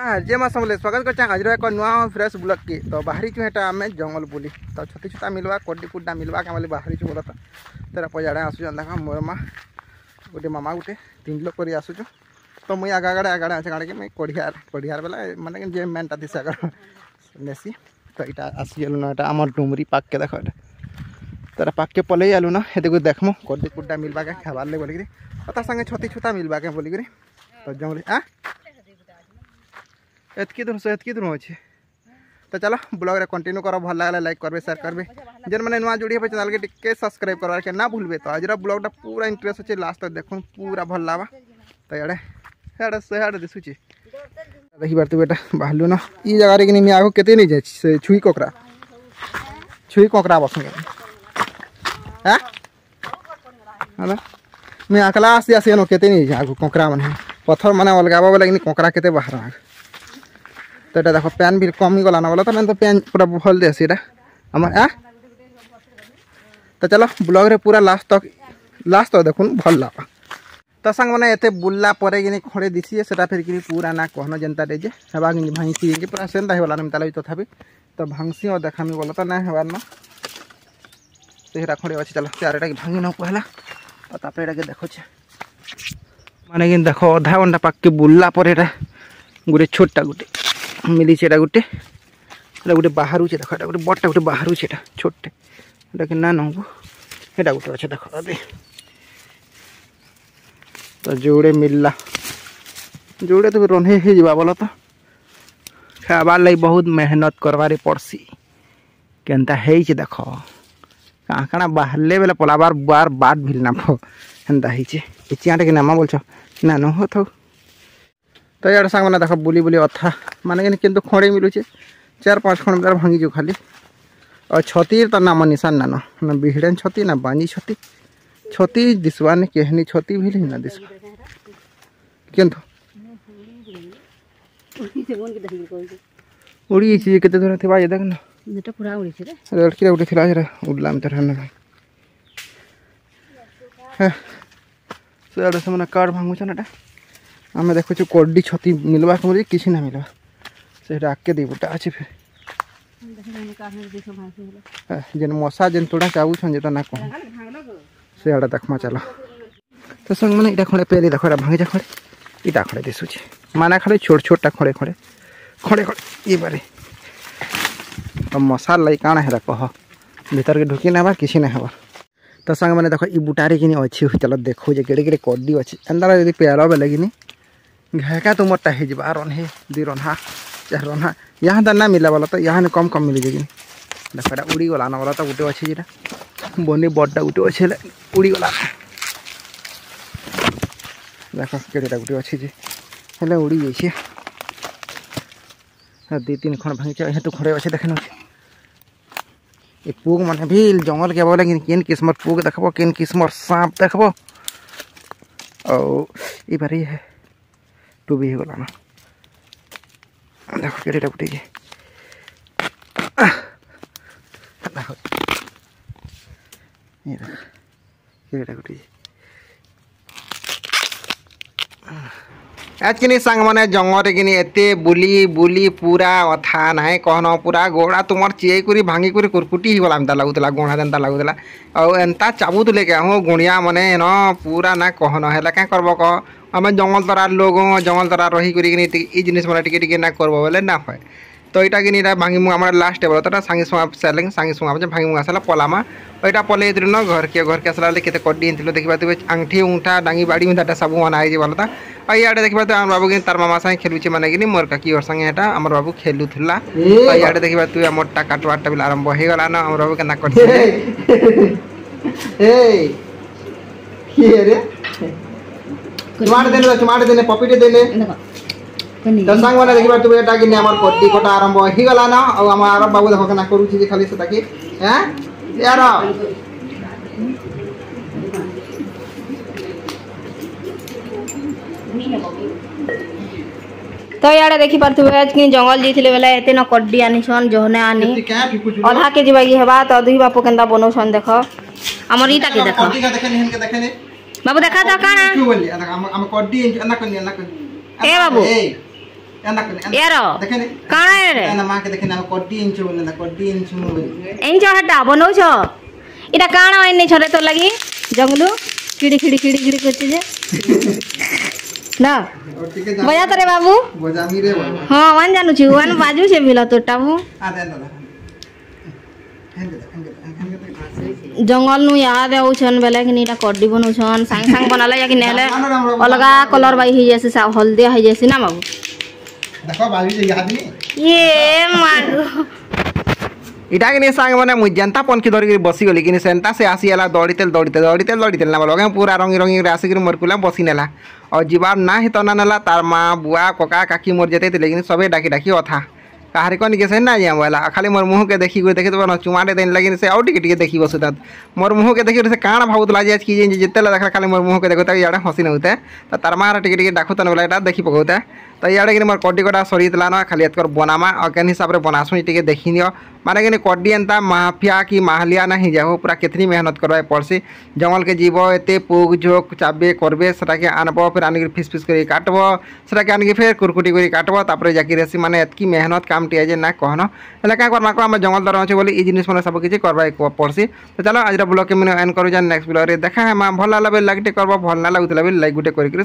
जे मास बोले स्वागत कर आज एक नुआ फ्रेश ब्लॉग की तो बाहरी चु हेटा आम जंगल बुली तो छती छुता मिलवा कड्डी कुड्डा मिलवा क्या बाहरी चु बोला तेरा पजाड़े आसुन देखा मोर माँ गोटे मामा गोटे 3 लोग कर आसुचु तो मुई आगाड़े अच्छे गाड़े कि मुई कढ़ियार बेला माने जे मेनटा थी आगर नेसी तो यहाँ आसीगलु ना यहाँ आम डुमरी पाक के देख तेरा पाक के पलि आलु ना ये देखमु कड्डी कुड्डा मिलवा के खाबार ले बोलिक और संगे छती छुता मिलवा के बोलिक तो जंगली एतकी दूर अच्छे तो चलो ब्लॉग रे कंटिन्यू करो भल लगे लाइक करबे शेयर करबे जेन मैंने नुआ जोड़ी चैनल के टिके सब्सक्राइब करवार के ना भूलबे तो आज ब्लॉगटा पूरा इंटरेस्ट अच्छे लास्ट तक देखो पूरा भल लावा तो याड़े दिशुची देखी पार्थ बेटा बाहलु ना ई जगह कि मैं आगो केते नहीं जाए छुई कोकरा बसंगे हाँ मैं अकला आसी आसी केते नहीं जाए आगो कोकरा मैंने पत्थर मैंने अलगाबा बोले कोकरा केते बाहर आ तो ये देखो पैन भी कम ही गला ना बोला तो मैं तो पैन पूरा भल दे आम तो चलो ब्लॉग रे पूरा लास्ट तक देखुन भल लगा तो संग मैंने एते बुल्ला परे कि खड़े दिसी से फिर कि पूरा ना कहना जनता रे हेबा कि भांगी कि पूरा सेंता होगा ना ताला तथापि तो भांगसी और देखामी बोला तो ना हेबार ना तो खड़े अच्छे चलो चारटा कि भांगी न कहला और तापर एटा के देखो माने कि देखो अधा घंटा पाक के बुल्ला पर गोटे छोटा गोटे मिली गोटे गोटे बाहर देख गोटे बड़ा गोटे बाहर छोटे कि ना नबू यहाँ गोटे अच्छे देख अभी तो जोड़े मिलला जोड़े तो रंधे ही जा बोल तो खाबार लगी बहुत मेहनत करवारे पड़सी केनता है देख कहाँ कଣା बाहरले बेले पलाबार बार बात भी ना हेन्ता है चियाटे कि नामा बोलछ ना न हो थो तो यार सांग मैंने देख बुली बुली अथा माने कि खड़े मिलूचे 4-5 खंड मीटर भांगी जो खाली और छती तो नाम निशान ना बिहड़ेन छती ना बांजी छती दिसवा ने केहनी छती भी ना दिस केंतो उड़ी छी केते दूर थी भाई देख ना नेटा पूरा उड़ी छी रे लड़की उड़ी थिला रे उडला में तरह ना भाई है से से मने कार्ड भांगु छ नाटा आम देखु कड्डी छती मिलवा के किसी ना मिलवा से आके दी बुटा अच्छे फिर जेन मशा जेन तोड़ा चाबू छन जेता ना कह से आड़ा देखमा चलो तो संग मैंने इटा खड़े पेरी देखो भांगी जा खड़े इटा खड़े दिशुचे माना खड़े छोटा खड़े ये बारे अब मशा लाई काना है कह भीतर के ढुकी ना किसी ना हबार तो संग मैंने देखो ई बुटारे कि अच्छी चलो देखो जे केड़े कड्डी अच्छी अंदर यदि पेड़ बेले कि घेका तुम है जा रन्हे दी रन्हा चाहे रन्हा यहाँ तो ना मिला बोला तो यहाँ कम मिली जाए देखा उड़ी गला ना बोला तो गोटे अच्छे जेटा बनी बड़ा गोटे अच्छे उड़ी गला देख केटा गोटे अच्छे जे उड़ी जाइए 2-3 खंड भांगी तो खड़े अच्छे देखे ये पुग मैंने भी जंगल के बोले केन किस्मर पुग देखो केन किस्मर सांप देखो और ये बारी है टूबी ही गला ना देखो केटा गोटे देखो ये केटा गोटे आज कि सांग मैंने जंगल कि एते बुली बुली पूरा अथा ना कहना पूरा गोड़ा तुम चिए करी भांगी करी कुरकुटी गला एमता लगुला गोड़ा जेनता लगुला और एंता चाबुले क्या हो गुणिया मैंने न पूरा ना कहना है क्या करब कह आम जंगल तरार लोग जंगल तरार रही जिनिस मैंने टिके ना करब बोले ना है तो यहाँ कि भांगी मुँगा हमारे लास्ट बोला तो सांगी सुँगा सारे सांगी सुँगा भांगी मुँगा सारा पलामा और यहाँ पलि न घर के आसला के कड्डी देखा आंगठी उंगठा डांगी बाड़ी उठा सब मना बोला और ये देखा आम बाबू तार मामा सागे खेलुचे माने कि मोर काकी और संगे यहाँ आम बाबू खेलुला तो यहाँ देखा तु मोटा काटवाटा भी आरंभ हो गला ना आम बाबू के चुमाटे देने पपीटे देने तो सांग मैंने देखा तू एटा कि आम कड्डी कटा आरंभ हो गला ना और आम आरब बाबू देखो ना करुचे खाली से ताकि हैं यार तो यार देखी पार्थुबे कि जंगल जाइथिले बेला एते न कड्डी आनी छन जहने आनी आधा के जीवा की हेबा तो अधही बापू केनता बनौ छन देखो हमर ईटा के देखो कड्डी का देखे बाबू देखा तो काना हम कड्डी ना कन्या ए बाबू एंदा कर यारो देखे ने काना रे एना मा के देखे ना कोड्डी इंचो बोले ना कोड्डी इंचो एंच हटा बनौ छ इटा काना आइने छरे तो लगी जंगलू किड़ी किड़ी किड़ी किड़ी करते जे ना और टिके जा बजा तरे बाबू बजामी रे बाबू हां वन जानू छु वन बाजू छे बिला तोटाबू आ दे दे जंगल नु याद आउ छन बेले कि नीटा कड्डी बनौ छन सांग सांग बनाला या कि नेले अलगा कलर बाई ही जैसे सा हल्दी है जैसे ना बाबू देखो बाबू जे याद नहीं ये मागो इटा के सांग माने मु जनता पन की धर के बसी गली कि सेंटा से आसीला दौड़ीतेल ना बोलो पूरा रंगी रंगी रे आसी के मोरकुला बसी नेला और जीवार ना ही तना नेला तार माँ बुआ कोका काकी मोर जेते लेकिन सबे डाकी डाकी अथा कहारे कौन के से ना जाम वाला खाली मोर मुँह के देखी देखे तो चुमाटे देन लगे से और टिके देखी बस मोर मुँह के देखी से काण भावुला जे कि जिते देखा खाली मोर मुँह के देखो इे हसी नौते तो तार माँ टिके डाकुतन बोला यहाँ देखी पकौते तो इे कि मोर कड्डी कटा सरीला न खाली एतकर बनामा और केन हिसाब से बनासुँ टे देखी नियो माने कि कड्डी एंता माफिया कि माहलिया ना ही जाओ पूरा कितनी मेहनत करवा पड़सी जंगल के जीव एते पुग झोक चाबे करबे सेटाके आनब फिर आनिक फिस फिस कर काटब सेटाके आनिक फिर कुरकुटी कर काटब तापर जाकि रेसी माने एतकी मेहनत काम टे जे ना कहन हेल्ला क्या करमा को आम जंगल दर अच्छे बोली जिनिस मैंने सब किसी करवा पड़सी तो चलो आज ब्लॉग के मैंने एंड करूँ नेक्स्ट ब्लॉग देखा है भल लगे लाइक करब भल ना लगुला लाइक गुटे कर